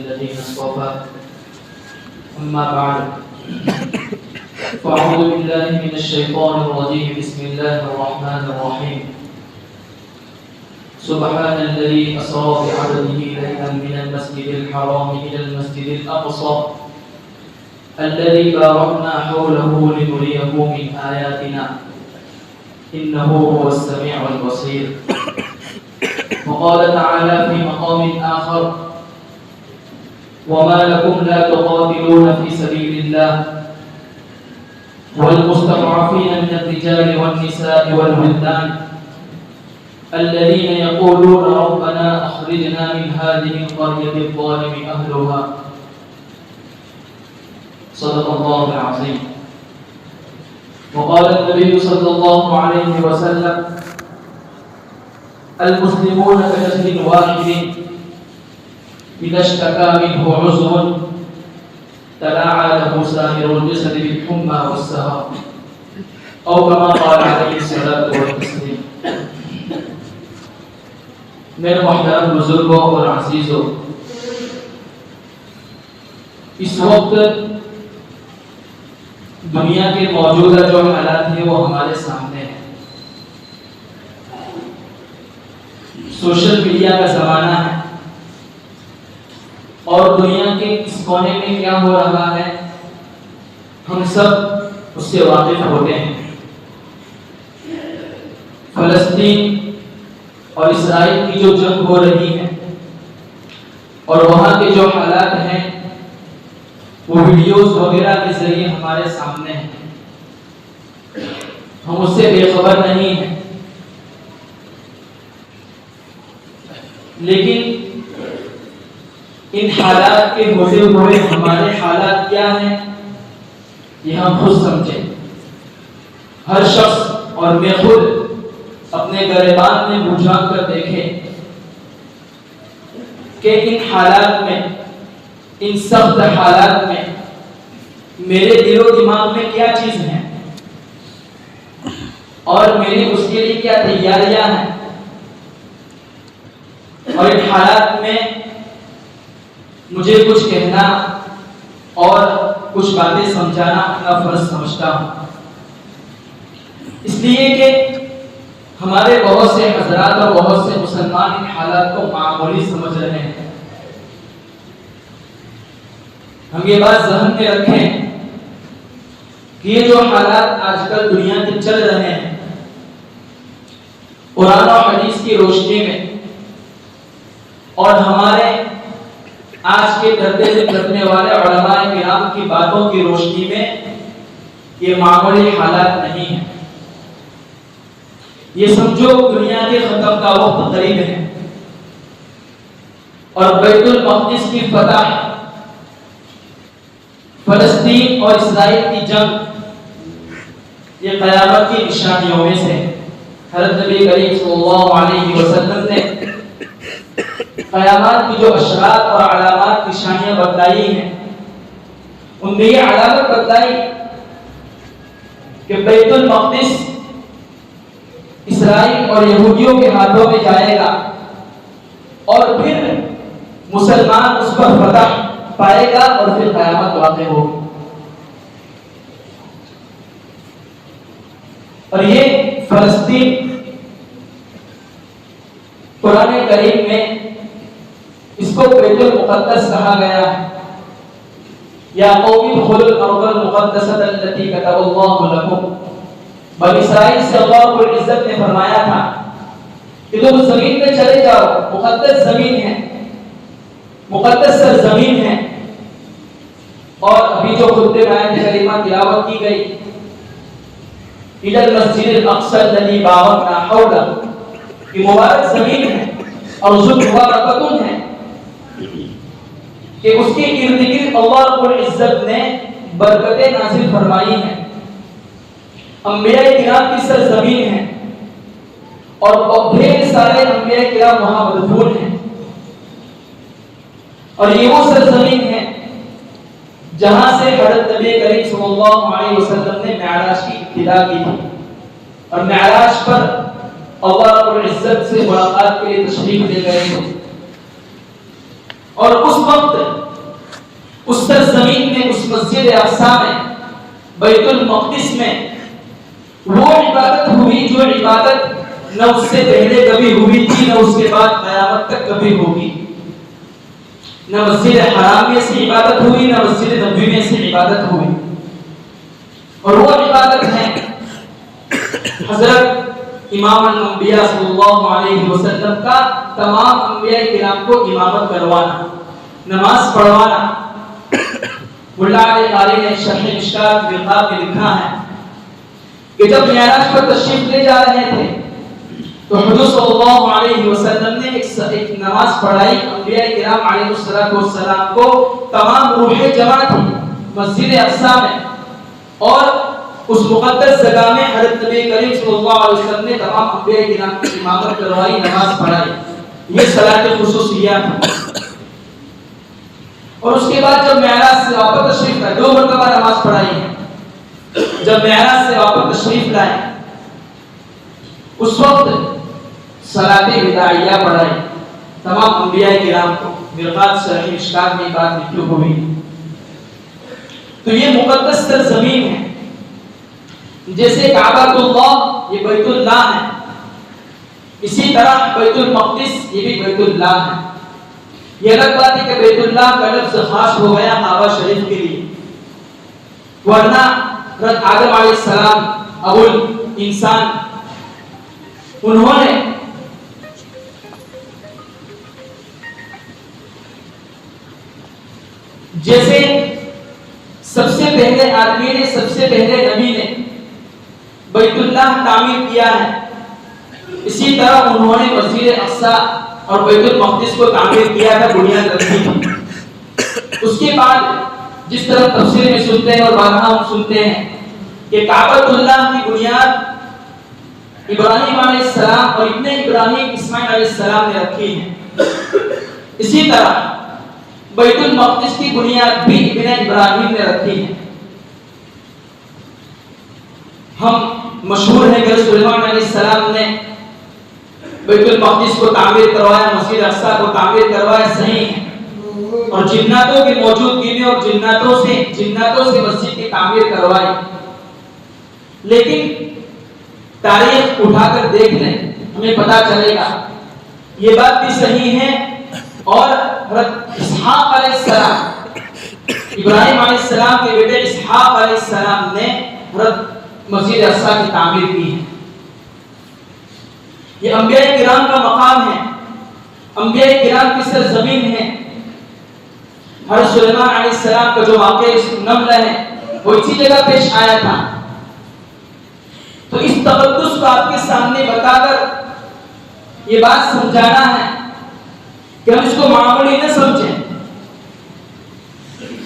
الذين اصطفى أما بعد فأعوذ بالله من الشيطان الرجيم بسم الله الرحمن الرحيم سبحان الذي أسرى بعبده ليلا من المسجد الحرام إلى المسجد الأقصى الذي باركنا حوله لنريه من آياتنا إنه هو السميع البصير. وقال تعالى في مقام آخر وما لكم لا تقاتلون في سبيل الله والمستضعفين من الرجال والنساء والولدان الذين يقولون ربنا أخرجنا من هذه القرية الظالم أهلها. صدق الله العظيم. وقال النبي صلى الله عليه وسلم المسلمون كجسد واحد إذا اشتكى منه عضو تداعى له سائر الجسد بالحمى والسهر أو كما قال عليه الصلاة والتسليم. میرے محترم بزرگوں اور عزیزوں، اس وقت دنیا کے موجودہ جو حالات ہیں وہ ہمارے سامنے ہیں. سوشل میڈیا کا زمانہ ہے اور دنیا کے اس کونے میں کیا ہو رہا ہے ہم سب اس سے واقف ہوتے ہیں. فلسطین اور اسرائیل کی جو جنگ ہو رہی ہے اور وہاں کے جو حالات ہیں وہ ویڈیوز وغیرہ کے ذریعے ہمارے سامنے ہیں. ہم اس سے بے خبر نہیں ہیں، لیکن ان حالات کے ہوتے ہوئے ہمارے حالات کیا ہیں یہ ہم خود سمجھیں. ہر شخص اور میں خود اپنے گریبان میں بجھا کر دیکھیں کہ ان حالات میں، ان سخت حالات میں میرے دل و دماغ میں کیا چیز ہے اور میری اس کے لیے کیا تیاریاں ہیں. اور ان حالات میں مجھے کچھ کہنا اور کچھ باتیں سمجھانا اپنا فرض سمجھتا ہوں، اس لیے کہ ہمارے بہت سے حضرات اور بہت سے مسلمان ان حالات کو معمولی سمجھ رہے ہیں. ہم یہ بات ذہن میں رکھیں کہ یہ جو حالات آج کل دنیا کے چل رہے ہیں قرآن اور حدیث کی روشنی میں اور ہمارے آج کے ڈرتے کرنے والے علماء کرام کی باتوں کی روشنی میں یہ معمولی حالات نہیں ہیں. یہ سمجھو دنیا کے ختم کا وقت قریب ہے اور بیت المقدس کی فتح، فلسطین اور اسرائیل کی جنگ یہ قیامت کی نشانیوں میں سے. حضرت نبی کریم صلی اللہ علیہ وسلم نے قیامت کی جو اشراط اور علامات نشانیاں بتائی ہیں ان میں یہ علامت بتائی کہ بیت المقدس اسرائیل اور یہودیوں کے ہاتھوں میں جائے گا اور پھر مسلمان اس پر فتح پائے گا اور پھر قیامت واقع ہوگی. اور یہ فلسطین قرآن کریم میں اس کو بیت المقدس کہا گیا ہے. یا قوم ادخلوا الارض المقدسة التي كتب الله لكم. بنی اسرائیل سے اللہ رب العزت نے فرمایا تھا کہ تم زمین میں چلے جاؤ، مقدس زمین ہے، مقدس سرزمین ہے. اور ابھی جو خطبے میں آیت کریمہ تلاوت کی گئی الى المسجد الاقصى الذي باركنا حوله، یہ مبارک زمین ہے اور جو مبارکتن ہے کہ اس کے ارد گرد اللہ رب العزت نے برکتیں نازل فرمائی ہیں. انبیاء کرام کی سرزمین ہے اور ڈھیر سارے انبیاء کرام وہاں مدفون ہیں. اور یہ وہ سرزمین ہے جہاں سے حضرت نبی کریم صلی اللہ علیہ وسلم نے معراج کی ابتدا کی تھی. اور معراج پر اللہ رب العزت سے ملاقات کے لیے تشریف لے گئے تھے. اور اس وقت اس سرزمین میں، اس مسجد اقصی میں، بیت المقدس میں وہ عبادت ہوئی جو عبادت نہ اس سے پہلے کبھی ہوئی تھی، نہ اس کے بعد قیامت تک کبھی ہوگی۔ نہ مسجد حرام میں سے عبادت ہوئی، نہ مسجد نبوی میں سے عبادت ہوئی، اور وہ عبادت ہے حضرت امام الانبیاء صلی اللہ علیہ وسلم کا تمام انبیاء کرام کو امامت کروانا، نماز پڑھوانا۔ ملا علی قاری نے شرح مشکات بالقاب میں لکھا ہے کہ جب معراج پر تشریف لے جا رہے تھے تو حضور صلی اللہ علیہ وسلم نے ایک نماز پڑھائی انبیاء کرام علیہ السلام کو، تمام روحیں جمع تھی مسجد اقصی میں، اور اس مقدس جگہ میں حضرت نبی کریم صلی اللہ علیہ وسلم نے تمام انبیاء کرام کی امامت کروائی، نماز پڑھائی۔ یہ صلاۃ خصوصیات ہے۔ اور اس کے بعد جب معراج سے واپس تشریف لائے، 2 مرتبہ نماز پڑھائی ہے۔ جب معراج سے واپس تشریف لائے اس وقت صلاۃ وداعیہ پڑھائی تمام انبیاء کرام کو۔ مرقات صحیح مشکات میں بات لکھی ہوئی۔ تو یہ مقدس سرزمین ہے، جیسے کعبۃ اللہ یہ بیت اللہ ہے، اسی طرح بیت المقدس یہ بھی بیت اللہ ہے۔ یہ الگ بات ہے کہ بیت اللہ کا لفظ خاص ہو گیا کعبہ شریف کے لیے، ورنہ حضرت آدم علیہ السلام ابو الانسان انہوں نے جیسے سب سے پہلے آدمی نے، سب سے پہلے نبی نے بیت اللہ تعمیر کیا ہے، اسی طرح انہوں نے مسجد اقصی اور بیت المقدس کو تعمیر کیا تھا، بنیاد رکھی تھی۔ اس کے بعد جس طرح تفسیر میں سنتے ہیں اور بارہا ہم سنتے ہیں کہ کعبۃ اللہ کی بنیاد ابراہیم علیہ السلام اور ابن ابراہیم اسماعیل علیہ السلام نے رکھی ہے، اسی طرح بیت المقدس کی بنیاد بھی ابن ابراہیم نے رکھی ہے۔ ہم مشہور ہے کہ سلیمان علیہ السلام نے بیت المقدس کو تعمیر کروایا، مسجد اقصی کو تعمیر کروایا، صحیح ہے، اور جناتوں کی موجودگی میں اور جناتوں سے مسجد کی تعمیر کروائی۔ لیکن تاریخ اٹھا کر دیکھ لیں، ہمیں پتہ چلے گا یہ بات بھی صحیح ہے، اور حضرت اسحاق علیہ السلام، ابراہیم علیہ السلام کے بیٹے اسحاق علیہ السلام نے حضرت مسجد اقصی کی تعمیر کی ہے۔ یہ انبیاء کرام کا مقام ہے، انبیاء کرام کی سرزمین ہے۔ حضرت سلیمان علیہ السلام کا جو واقعہ اس نمل ہے وہ اسی جگہ پیش آیا تھا۔ تو اس تقدس کو آپ کے سامنے بتا کر یہ بات سمجھانا ہے کہ ہم اس کو معمولی نہ سمجھیں،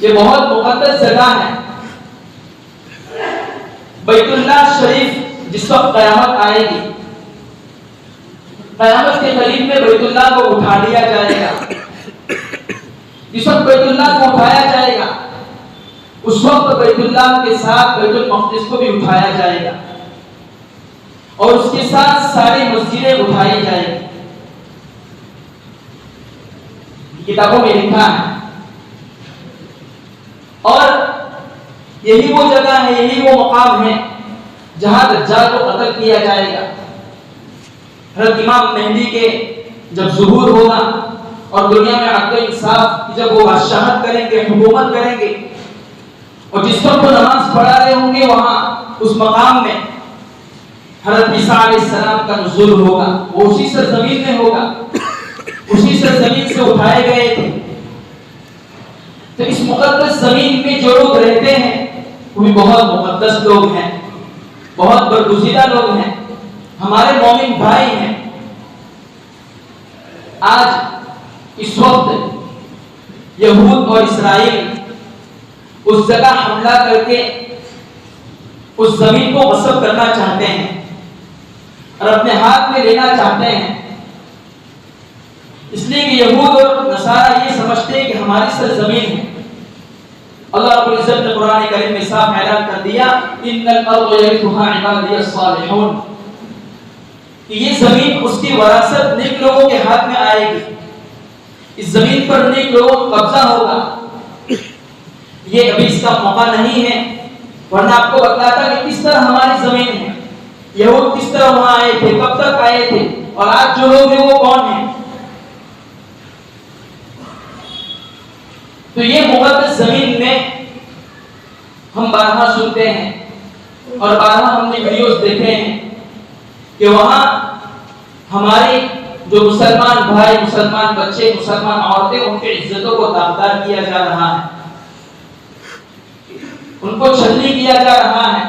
یہ بہت مقدس جگہ ہے۔ بیت اللہ شریف جس وقت قیامت آئے گی، قیامت کے قریب میں بیت اللہ کو اٹھا لیا جائے گا۔ جس وقت بیت اللہ کو اٹھایا جائے گا اس وقت بیت اللہ کے ساتھ بیت المقدس کو بھی اٹھایا جائے گا، اور اس کے ساتھ ساری مسجدیں اٹھائی جائیں گی۔ کتابوں میں لکھا ہے، اور یہی وہ جگہ ہے، یہی وہ مقام ہے جہاں دجال کو قتل کیا جائے گا۔ حضرت امام مہدی کے جب ظہور ہوگا اور دنیا میں عدل انصاف کی جب وہ بادشاہت کریں گے، حکومت کریں گے، اور جس وقت وہ نماز پڑھا رہے ہوں گے وہاں اس مقام میں حضرت عیسیٰ علیہ السلام کا نزول ہوگا، وہ اسی سرزمین میں ہوگا، اسی سرزمین سے اٹھائے گئے تھے۔ تو اس مقدس زمین میں جو لوگ رہتے ہیں وہ بھی بہت مقدس لوگ ہیں، بہت برگزیدہ لوگ ہیں، ہمارے مومن بھائی ہیں۔ آج اس وقت یہود اور اسرائیل اس جگہ حملہ کر کے اس زمین کو غصب کرنا چاہتے ہیں اور اپنے ہاتھ میں لینا چاہتے ہیں، اس لیے کہ یہود اور نصارہ یہ سمجھتے ہیں کہ ہماری سرزمین ہے۔ اللہ رب العزت نے قرآن کریم میں صاف اعلان کر دیا، ان الارض یرثها عبادی الصالحون، کہ یہ زمین اس کی وراثت نیک لوگوں کے ہاتھ میں آئے گی۔ اس زمین پر نیک لوگوں کا قبضہ ہوگا، یہ ابھی اس کا موقع نہیں ہے، ورنہ آپ کو بتلاتا کہ کس طرح ہماری زمین ہے، یہود کس طرح وہاں آئے تھے، کب تک آئے تھے، اور آج جو لوگ ہیں وہ کون ہیں۔ تو یہ مقدس زمین میں ہم بارہا سنتے ہیں اور بارہا ہم نے ویڈیوز دیکھے ہیں کہ وہاں ہمارے جو مسلمان بھائی، مسلمان بچے، مسلمان عورتیں، ان کی عزتوں کو داغدار کیا جا رہا ہے، ان کو چھلنی کیا جا رہا ہے،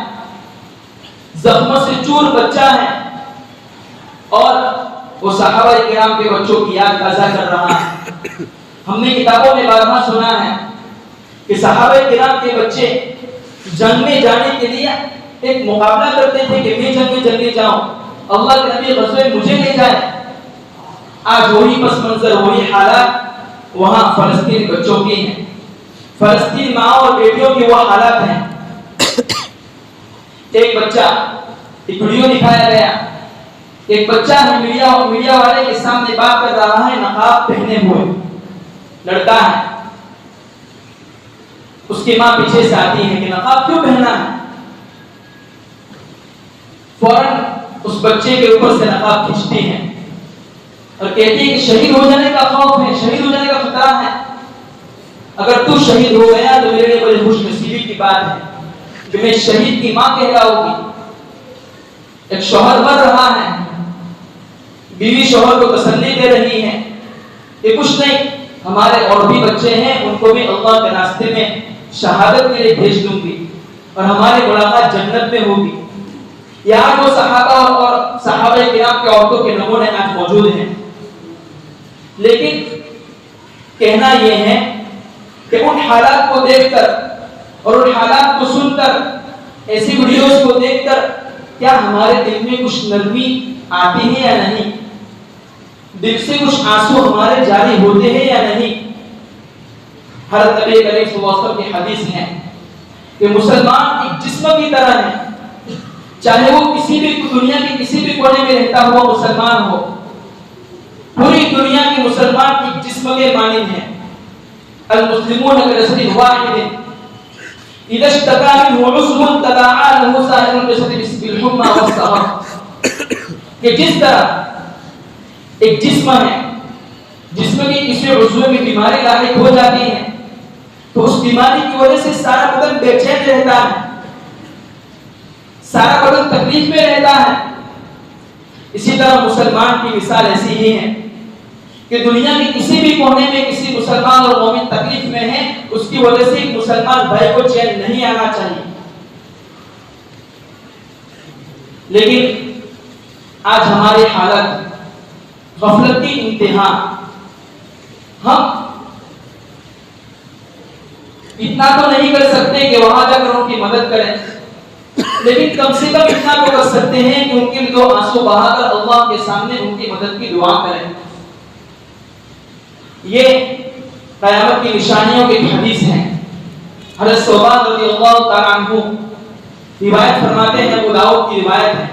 زخموں سے چور بچہ ہے، اور وہ صحابہ کرام کے بچوں کی یاد تازہ کر رہا ہے۔ ہم نے کتابوں میں بارہا سنا ہے کہ صحابہ کرام کے بچے جنگ میں جانے کے لیے ایک مقابلہ کرتے تھے کہ میں جنگ میں جلدی جاؤں، اللہ کے نبی غزوے میں مجھے لے جائے۔ آج وہی پس منظر، وہی حالات وہاں فلسطین بچوں کی ہیں، فلسطین ماں اور بیٹیوں کی وہ حالات ہیں۔ ایک بچہ، ایک ویڈیو دکھایا گیا، ایک بچہ ہے میڈیا والے کے سامنے بات کر رہا ہے، نقاب پہنے ہوئے لڑکا ہے، اس کی ماں پیچھے سے آتی ہے کہ نقاب کیوں پہنا ہے، فوراً اس بچے کے اوپر سے نقاب کھینچتی ہے اور کہتی ہے کہ شہید ہو جانے کا خوف ہے، شہید ہو جانے کا خطرہ ہے، اگر تو شہید ہو گیا تو میرے لیے بڑی خوش نصیبی کی بات ہے کہ میں شہید کی ماں کہلاؤں گی۔ ایک شوہر مر رہا ہے، بیوی شوہر کو تسلی دے رہی ہے، یہ کچھ نہیں، ہمارے اور بھی بچے ہیں، ان کو بھی اللہ کے راستے میں شہادت کے لیے بھیج دوں گی اور ہماری ملاقات جنت میں ہوگی۔ یہاں جو صحابہ اور صحابہ کرام کے عورتوں کے نمونے آج موجود ہیں، لیکن کہنا یہ ہے کہ ان حالات کو دیکھ کر اور ان حالات کو سن کر، ایسی ویڈیوز کو دیکھ کر کیا ہمارے دل میں کچھ نرمی آتی ہے یا نہیں؟ دل سے کچھ آنسو ہمارے جاری ہوتے ہیں یا نہیں؟ حضرت نبی کریم صلی اللہ علیہ وسلم کی حدیث ہے کہ مسلمان ایک جسم کی طرح ہے، چاہے وہ کسی بھی دنیا کے کسی بھی کونے میں رہتا ہوا مسلمان ہو، پوری دنیا کے مسلمان ایک جسم کے مانند ہیں۔ المسلمون كجسد واحد اذا اشتكى منه عضو تداعى له سائر الجسد بالحمى والسهر، کہ جس طرح ایک جسم ہے، جسم کی کسی عضو میں بیماری لاحق ہو جاتی ہے تو اس بیماری کی وجہ سے سارا بدن بے چین رہتا ہے، سارا بدن تکلیف میں رہتا ہے، اسی طرح مسلمان کی مثال ایسی ہی ہے کہ دنیا کے کسی بھی کونے میں کسی مسلمان اور مومن تکلیف میں ہے، اس کی وجہ سے ایک مسلمان بھائی کو چین نہیں آنا چاہیے۔ لیکن آج ہماری حالت غفلت کی انتہا، ہم اتنا تو نہیں کر سکتے کہ وہاں جا کر ان کی مدد کریں، لیکن کم سے کم اتنا تو کر سکتے ہیں کہ ان کے دو آنسو بہا کر اللہ کے سامنے ان کی مدد کی دعا کریں۔ یہ قیامت کی نشانیوں کی حدیث ہے۔ حضرت ثوبان رضی اللہ تعالیٰ عنہ روایت فرماتے ہیں، ابو داؤد کی روایت ہے،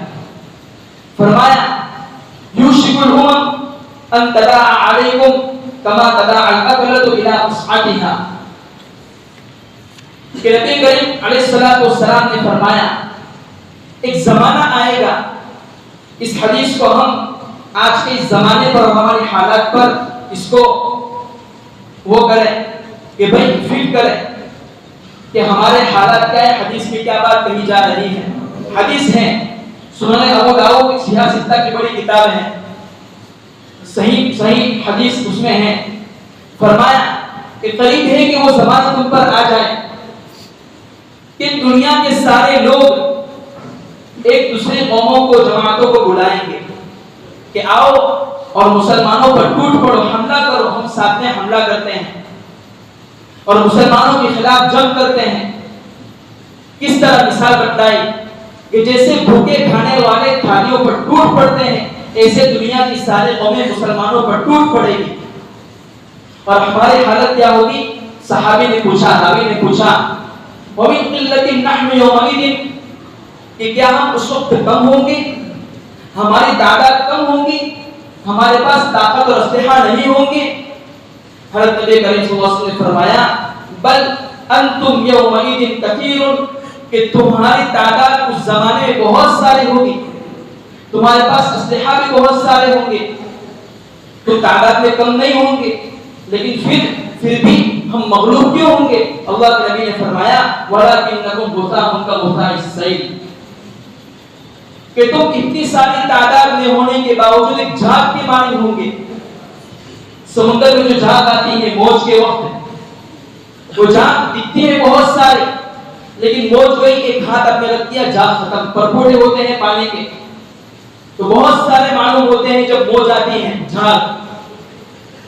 فرمایا یوشک الامم ان تداعى علیکم کما تداعى الاکلۃ الی اصحابها، کہ نبی کریم علیہ السلام نے فرمایا ایک زمانہ آئے گا، اس حدیث کو ہم آج کے اس زمانے پر ہماری حالات پر اس کو وہ کریں کہ بھائی فیل کریں کہ ہمارے حالات کیا ہے، حدیث میں کیا بات کہی جا رہی ہے۔ حدیث ہے، سنن ابو داؤد کی سیاہ ستہ کی بڑی کتاب ہے، صحیح حدیث اس میں ہے، فرمایا کہ قریب ہے کہ وہ زمانہ تم پر آ جائے کہ دنیا کے سارے لوگ ایک دوسرے قوموں کو، جماعتوں کو بلائیں گے کہ آؤ اور مسلمانوں پر ٹوٹ پڑو، حملہ کرو، ہم ساتھ میں حملہ کرتے ہیں اور مسلمانوں کے خلاف جنگ کرتے ہیں۔ کس طرح مثال بتلائی کہ جیسے بھوکے کھانے والے تھالیوں پر ٹوٹ پڑتے ہیں، ایسے دنیا کی سارے قومیں مسلمانوں پر ٹوٹ پڑے گی۔ اور ہماری حالت کیا ہوگی؟ صحابی نے پوچھا، راوی نے پوچھا وَمِن قِلَّةٍ نَحْنُ يَوْمَئِذٍ، کہ کیا ہم اس وقت کم ہوں گے، ہماری تعداد کم ہوں گی، ہمارے پاس طاقت اور اسلحہ نہیں ہوں گے؟ حضرت نبی کریم صلی اللہ علیہ وسلم نے فرمایا بل انتم یومئذ کثیر، کہ تمہاری تعداد اس زمانے میں بہت ساری ہوگی، تمہارے پاس اسلحہ بھی بہت سارے ہوں گے، تو تعداد میں کم نہیں ہوں گے، لیکن پھر بھی ہم مغلوب کیوں ہوں گے؟ اللہ کے نبی نے فرمایا وَلَكِنَّكُمْ غُثَاءٌ كَغُثَاءِ السَّيْلِ، کہ تم اتنی ساری تعداد میں ہونے کے باوجود ایک جھاگ کے مانند ہوں گے۔ سمندر میں جو جھاگ آتی ہے موج کے وقت، وہ جھاگ دکھتی ہے بہت سارے، لیکن موج گئی ایک ہاتھ اپنے رکھ دیا، جھاگ ختم، پرپوٹے ہوتے ہیں پانی کے تو بہت سارے معلوم ہوتے ہیں، جب موج آتی ہے جھاگ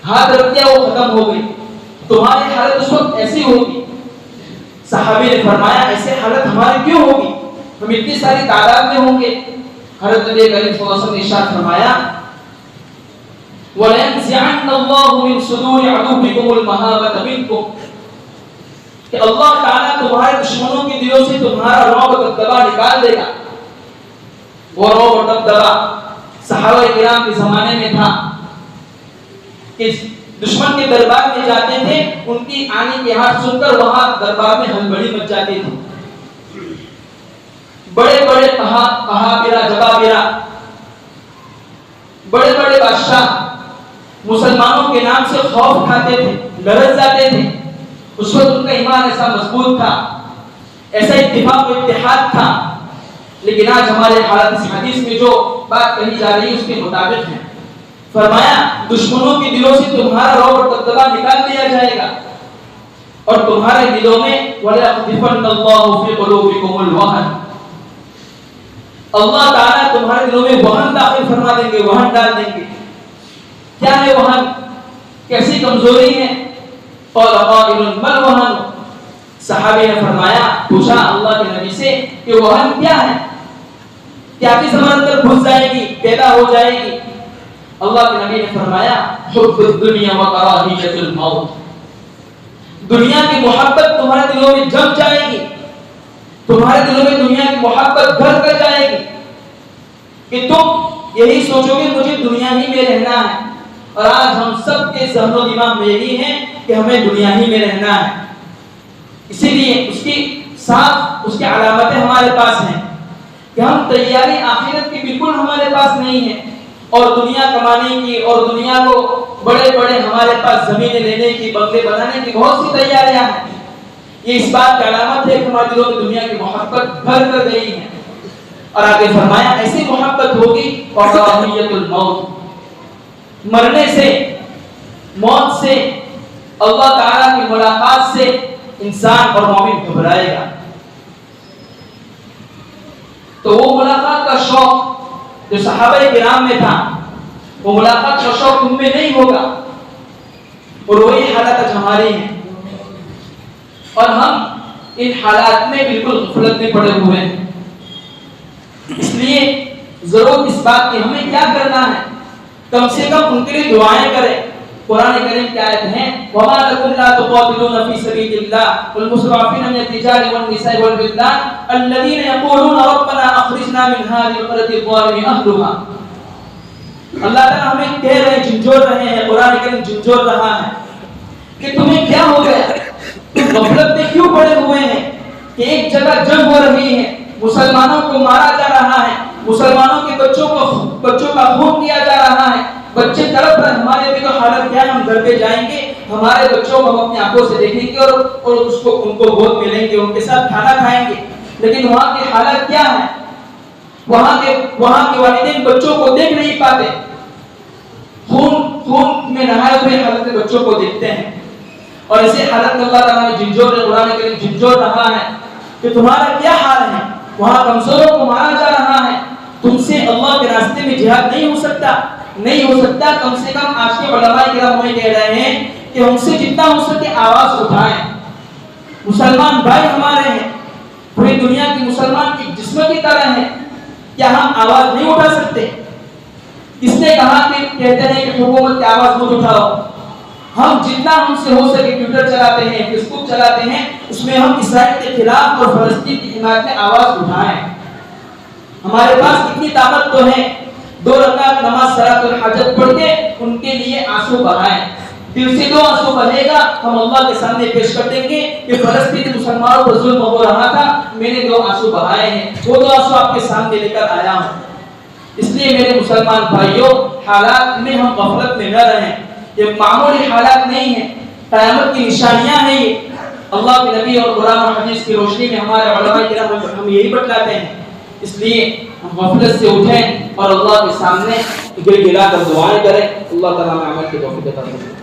ہاتھ رکھ دیا وہ ختم ہو گئی۔ تمہاری حالت اس وقت ایسی ہوگی۔ صحابی نے فرمایا ایسے حالت ہماری کیوں ہوگی؟ ہم اتنی ساری تعداد میں ہوں گے۔ حضرت نبی کریم صلی اللہ علیہ وسلم نے ارشاد فرمایا وَلَيَنزِعَنَّ اللَّهُ مِن صُدُورِ عَدُوِّكُمُ الْمَهَابَةَ مِنكُمْ، کہ اللہ تعالیٰ تمہارے دشمنوں کے دلوں سے تمہارا رعب و دبدبا نکال دے گا۔ وہ رعب و دبدبا صحابہ کرام کے زمانے میں تھا کہ دشمن کے دربار میں جاتے تھے، ان کی آنے کے ہاتھ سن کر وہاں دربار میں ہلبڑی مچ جاتی تھی۔ بڑے بڑے کہابرہ جبابرہ، بڑے بڑے بادشاہ مسلمانوں کے نام سے خوف کھاتے تھے، لرز جاتے تھے۔ اس وقت ان کا ایمان ایسا مضبوط تھا، ایسا اتفاق و اتحاد تھا، لیکن آج ہمارے حالات اس حدیث میں جو بات کہی جا رہی ہے اس کے مطابق ہے۔ فرمایا دشمنوں کے دلوں سے تمہارا رعب اور دبدبا نکال دیا جائے گا، اور تمہارے دلوں میں وَلَيَقْذِفَنَّ اللَّهُ فِي قُلُوبِكُمُ الْوَهْنَ، اللہ تعالیٰ تمہارے دلوں میں وہن داخل فرما دیں گے، وہن ڈال دیں گے۔ کیا ہے وہن؟ کیسی کمزوری ہے؟ قَالَ قَائِلٌ مَا الْوَهْنُ، صحابی نے فرمایا، پوچھا اللہ کے نبی سے کہ وہن کیا ہے؟ کیا کی زمان پر گھس جائے گی، پیدا ہو جائے گی؟ اللہ کے نبی نے فرمایا حب الدنیا وکراہیت الموت، دنیا کی محبت تمہارے دلوں میں جم جائے گی، تمہارے دلوں میں دنیا کی محبت گھر کر جائے گی کہ تم یہی سوچو گے مجھے دنیا ہی میں رہنا ہے۔ اور آج ہم سب کے ذہن و دماغ میں یہی ہے کہ ہمیں دنیا ہی میں رہنا ہے، اسی لیے اس کی صاف اس کی علامتیں ہمارے پاس ہیں کہ ہم تیاری آخرت کی بالکل ہمارے پاس نہیں ہے، اور دنیا کمانے کی اور دنیا کو بڑے بڑے ہمارے پاس زمینیں لینے کی، بنگلے بنانے کی بہت سی تیاریاں ہیں۔ یہ اس بات کی علامت ہے کہ ہمارے دلوں میں دنیا کی محبت بھر کر گئی ہے۔ اور آگے فرمایا ایسی محبت ہوگی وکراہیت الموت، مرنے سے، موت سے، اللہ تعالیٰ کی ملاقات سے انسان اور مومن گھبرائے گا۔ تو وہ ملاقات کا شوق جو صحابہ کرام میں تھا، وہ ملاقات کا شوق تم میں نہیں ہوگا، اور وہی حالات ہماری ہیں، اور ہم ان حالات میں بالکل غفلت میں پڑے ہوئے ہیں۔ اس لیے ضرورت اس بات کی ہمیں کیا کرنا ہے، کم سے کم ان کے لیے دعائیں کریں۔ قرآن کریم کی آیت ہے وَمَا لَكُمْ لَا تُقَاتِلُونَ فِي سَبِيلِ اللَّهِ وَالْمُسْتَضْعَفِينَ مِنَ الرِّجَالِ وَالنِّسَاءِ وَالْوِلْدَانِ الَّذِينَ يَقُولُونَ رَبَّنَا أَخْرِجْنَا مِنْ هَٰذِهِ الْقَرْيَةِ الظَّالِمِ أَهْلُهَا، اللہ تعالیٰ ہمیں کہہ رہے ہیں، جھنجھوڑ رہے ہیں، قرآن کریم جھنجھوڑ رہا ہے کہ تمہیں کیا ہو گیا، تم غفلت میں کیوں پڑے ہوئے ہیں کہ ایک جگہ جنگ ہو رہی ہے، مسلمانوں کو مارا جا رہا ہے، مسلمانوں کے بچوں کا خون کیا جا رہا ہے، بچے تڑپ رہے، ہمارے بھی تو حالت کیا ہے، ہم گھر پہ جائیں گے، ہمارے بچوں کو ہم اپنی آنکھوں سے دیکھیں گے اور ان کو گود میں لیں گے، ان کے ساتھ کھانا کھائیں گے، لیکن وہاں کی حالت کیا ہے، وہاں کے والدین بچوں کو دیکھ نہیں پاتے، خون میں نہائے ہوئے حالت بچوں کو دیکھتے ہیں، اور اسی حالت میں اللہ تعالیٰ نے جھنجھوڑ قرآن کریم جھنجھوڑ رہا ہے کہ تمہارا کیا حال ہے، وہاں کمزوروں کو مارا جا رہا ہے، تم سے اللہ کے راستے میں جہاد نہیں ہو سکتا، کم سے کم آج کے علماء کرام ہمیں کہہ رہے ہیں کہ ہم سے جتنا ہو سکے آواز اٹھائیں، مسلمان بھائی ہمارے ہیں، پوری دنیا کی مسلمان ایک جسم کی طرح ہیں، کیا ہم آواز نہیں اٹھا سکتے؟ کس نے کہا کہ کہتے ہیں کہ حکومت کی آواز مت اٹھاؤ؟ ہم جتنا ہم سے ہو سکے ٹویٹر چلاتے ہیں، فیس بک چلاتے ہیں، اس میں ہم اسرائیل کے خلاف اور فلسطین کی حمایت میں آواز اٹھائیں۔ ہمارے پاس اتنی طاقت تو ہے، 2 رکعت نماز صلاۃ الحاجت پڑھ کے ان کے لیے آنسو بہائیں، دل سے دو آنسو بہے گا، ہم اللہ کے سامنے پیش کر دیں گے کہ فلسطینی مسلمانوں پر ظلم ہو رہا تھا، میں نے 2 آنسو بہائے ہیں، وہ 2 آنسو آپ کے سامنے لے کر آیا ہوں۔ اس لیے میرے مسلمان بھائیوں، حالات میں ہم غفلت میں نہ رہیں، یہ معمولی حالات نہیں ہیں، قیامت کی نشانیاں ہیں یہ۔ اللہ کے نبی اور قرآن و حدیث کی روشنی میں ہمارے علماء کرام ہم یہی بتلاتے ہیں۔ اس لیے ہم غفلت سے اٹھیں اور اللہ کے سامنے گر گرا کر دعائیں کریں۔ اللہ تعالیٰ ہمیں عمل کی توفیق عطا فرمائے۔